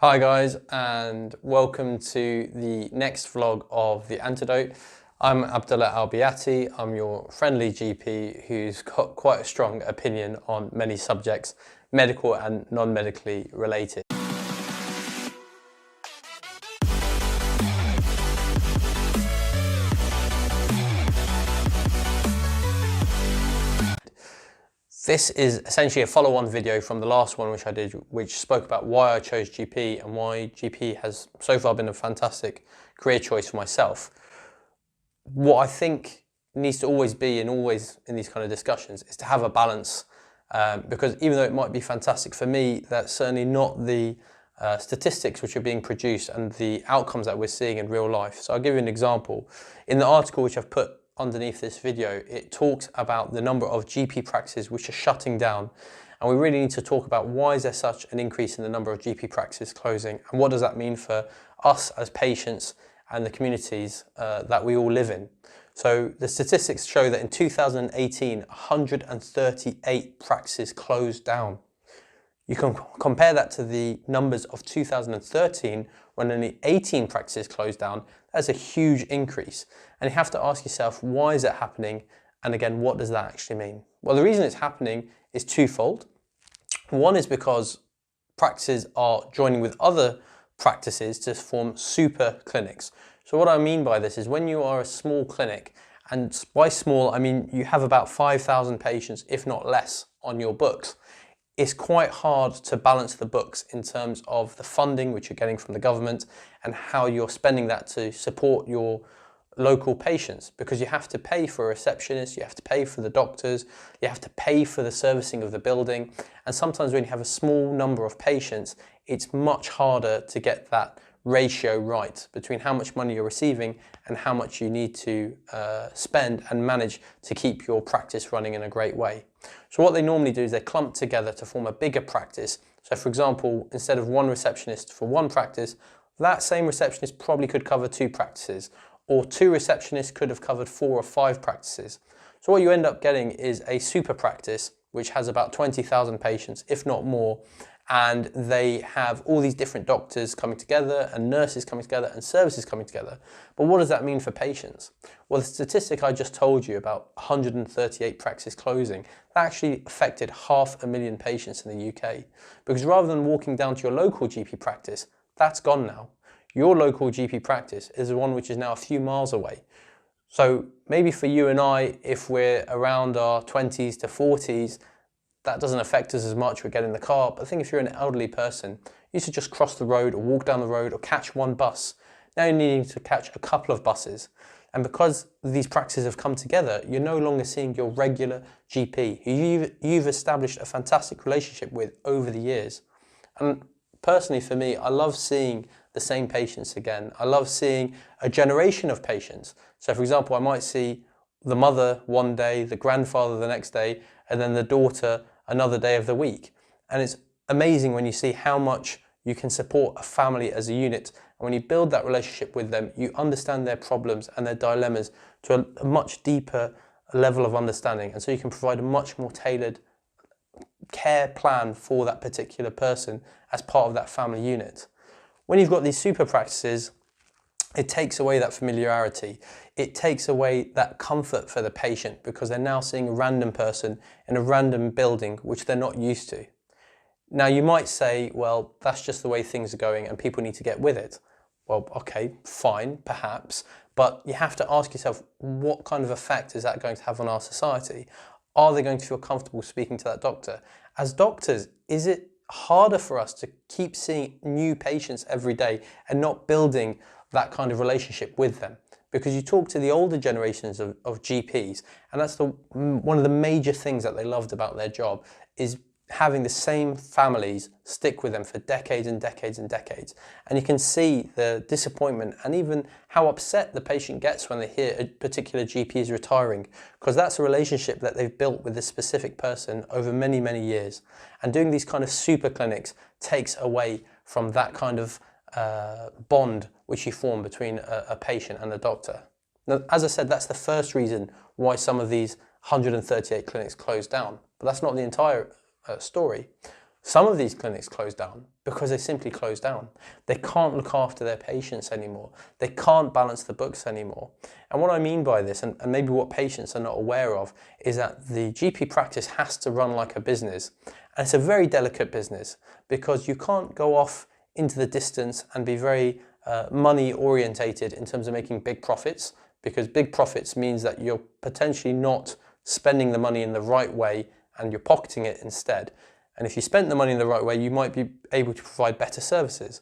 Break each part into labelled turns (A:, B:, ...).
A: Hi guys, and welcome to the next vlog of The Antidote. I'm Abdullah Albiati. I'm your friendly GP who's got quite a strong opinion on many subjects, medical and non-medically related. This is essentially a follow-on video from the last one which I did, which spoke about why I chose GP and why GP has so far been a fantastic career choice for myself. What I think needs to always be, and always in these kind of discussions, is to have a balance, because even though it might be fantastic for me, that's certainly not the statistics which are being produced and the outcomes that we're seeing in real life. So I'll give you an example. In the article which I've put underneath this video, it talks about the number of GP practices which are shutting down, and we really need to talk about why is there such an increase in the number of GP practices closing, and what does that mean for us as patients and the communities that we all live in. So the statistics show that in 2018, 138 practices closed down. You can compare that to the numbers of 2013, when only 18 practices closed down. That's a huge increase. And you have to ask yourself, why is it happening? And again, what does that actually mean? Well, the reason it's happening is twofold. One is because practices are joining with other practices to form super clinics. So what I mean by this is when you are a small clinic, and by small, I mean you have about 5,000 patients, if not less, on your books. It's quite hard to balance the books in terms of the funding which you're getting from the government and how you're spending that to support your local patients, because you have to pay for a receptionist, you have to pay for the doctors, you have to pay for the servicing of the building, and sometimes when you have a small number of patients, it's much harder to get that ratio right between how much money you're receiving and how much you need to spend and manage to keep your practice running in a great way. So what they normally do is they clump together to form a bigger practice. So for example, instead of one receptionist for one practice, that same receptionist probably could cover two practices, or two receptionists could have covered 4 or 5 practices. So what you end up getting is a super practice which has about 20,000 patients, if not more, and they have all these different doctors coming together and nurses coming together and services coming together. But what does that mean for patients? Well, the statistic I just told you about 138 practices closing, that actually affected 500,000 patients in the UK. Because rather than walking down to your local GP practice, that's gone now. Your local GP practice is the one which is now a few miles away. So maybe for you and I, if we're around our 20s to 40s, that doesn't affect us as much, we get in the car. But I think if you're an elderly person, you used to just cross the road or walk down the road or catch one bus. Now you're needing to catch a couple of buses. And because these practices have come together, you're no longer seeing your regular GP, who you've established a fantastic relationship with over the years. And personally for me, I love seeing the same patients again. I love seeing a generation of patients. So for example, I might see the mother one day, the grandfather the next day, and then the daughter another day of the week. And it's amazing when you see how much you can support a family as a unit. And when you build that relationship with them, you understand their problems and their dilemmas to a much deeper level of understanding. And so you can provide a much more tailored care plan for that particular person as part of that family unit. When you've got these super practices, it takes away that familiarity. It takes away that comfort for the patient, because they're now seeing a random person in a random building which they're not used to. Now you might say, well, that's just the way things are going and people need to get with it. Well, okay, fine, perhaps, but you have to ask yourself, what kind of effect is that going to have on our society? Are they going to feel comfortable speaking to that doctor? As doctors, is it harder for us to keep seeing new patients every day and not building that kind of relationship with them? Because you talk to the older generations of GPs, and that's one of the major things that they loved about their job, is having the same families stick with them for decades and decades and decades. And you can see the disappointment and even how upset the patient gets when they hear a particular GP is retiring, because that's a relationship that they've built with this specific person over many, many years. And doing these kind of super clinics takes away from that kind of bond which you form between a patient and a doctor. Now, as I said, that's the first reason why some of these 138 clinics closed down, but that's not the entire story. Some of these clinics closed down because they simply close down. They can't look after their patients anymore. They can't balance the books anymore. And what I mean by this, and maybe what patients are not aware of, is that the GP practice has to run like a business. And it's a very delicate business because you can't go off into the distance and be very money orientated in terms of making big profits, because big profits means that you're potentially not spending the money in the right way and you're pocketing it instead. And if you spent the money in the right way, you might be able to provide better services.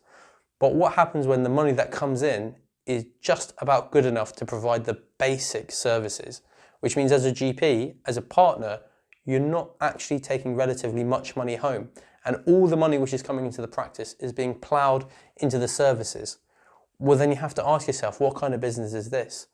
A: But what happens when the money that comes in is just about good enough to provide the basic services, which means as a GP, as a partner, you're not actually taking relatively much money home. And all the money which is coming into the practice is being ploughed into the services. Well, then you have to ask yourself, what kind of business is this?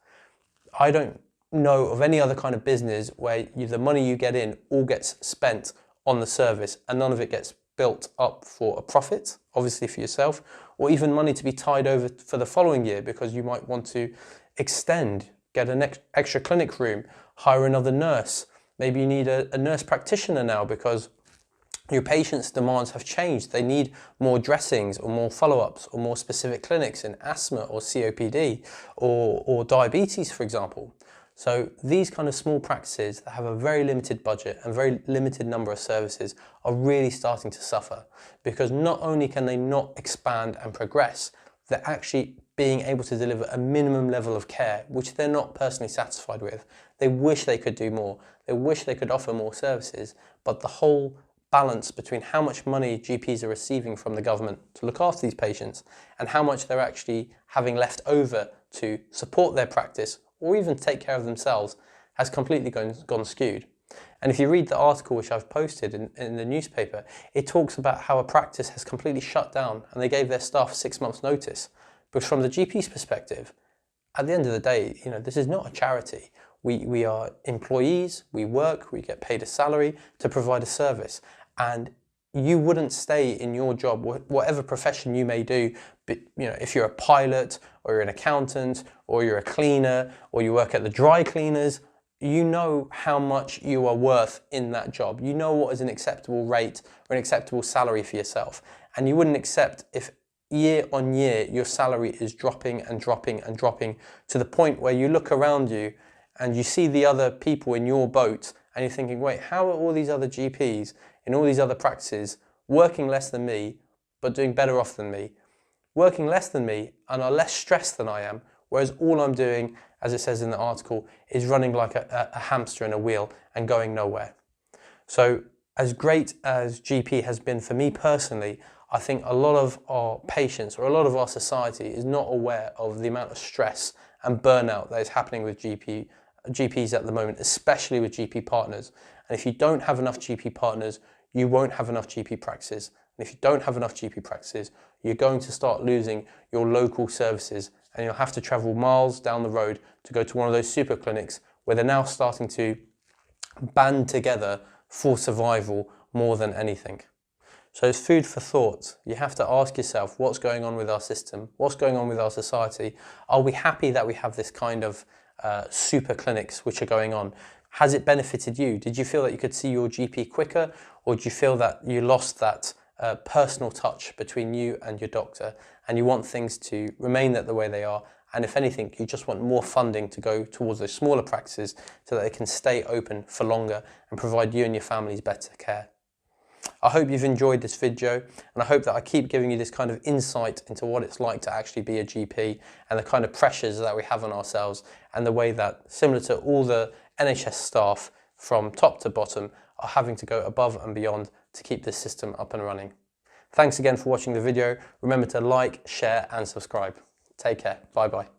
A: I don't know of any other kind of business where the money you get in all gets spent on the service and none of it gets built up for a profit, obviously for yourself, or even money to be tied over for the following year because you might want to extend, get an extra clinic room, hire another nurse. Maybe you need a nurse practitioner now because your patients' demands have changed. They need more dressings or more follow-ups or more specific clinics in asthma or COPD or diabetes, for example. So these kind of small practices that have a very limited budget and very limited number of services are really starting to suffer because not only can they not expand and progress, they're actually being able to deliver a minimum level of care, which they're not personally satisfied with. They wish they could do more. They wish they could offer more services, but the whole balance between how much money GPs are receiving from the government to look after these patients and how much they're actually having left over to support their practice or even take care of themselves has completely gone skewed. And if you read the article which I've posted in the newspaper, it talks about how a practice has completely shut down and they gave their staff 6 months notice. Because from the GP's perspective, at the end of the day, this is not a charity. We are employees, we work, we get paid a salary to provide a service. And you wouldn't stay in your job, whatever profession you may do, but if you're a pilot or you're an accountant or you're a cleaner or you work at the dry cleaners, you know how much you are worth in that job. You know what is an acceptable rate or an acceptable salary for yourself. And you wouldn't accept if year on year your salary is dropping and dropping and dropping to the point where you look around you and you see the other people in your boat and you're thinking, wait, how are all these other GPs in all these other practices working less than me but doing better off than me, working less than me and are less stressed than I am, whereas all I'm doing, as it says in the article, is running like a hamster in a wheel and going nowhere. So as great as GP has been for me personally, I think a lot of our patients or a lot of our society is not aware of the amount of stress and burnout that is happening with GPs at the moment, especially with GP partners. And if you don't have enough GP partners, you won't have enough GP practices. And if you don't have enough GP practices, you're going to start losing your local services and you'll have to travel miles down the road to go to one of those super clinics where they're now starting to band together for survival more than anything. So it's food for thought. You have to ask yourself what's going on with our system, what's going on with our society. Are we happy that we have this kind of super clinics which are going on? Has it benefited you? Did you feel that you could see your GP quicker, or did you feel that you lost that personal touch between you and your doctor and you want things to remain the way they are? And if anything, you just want more funding to go towards those smaller practices so that they can stay open for longer and provide you and your families better care. I hope you've enjoyed this video, and I hope that I keep giving you this kind of insight into what it's like to actually be a GP and the kind of pressures that we have on ourselves and the way that, similar to all the NHS staff from top to bottom, are having to go above and beyond to keep this system up and running. Thanks again for watching the video. Remember to like, share and subscribe. Take care. Bye bye.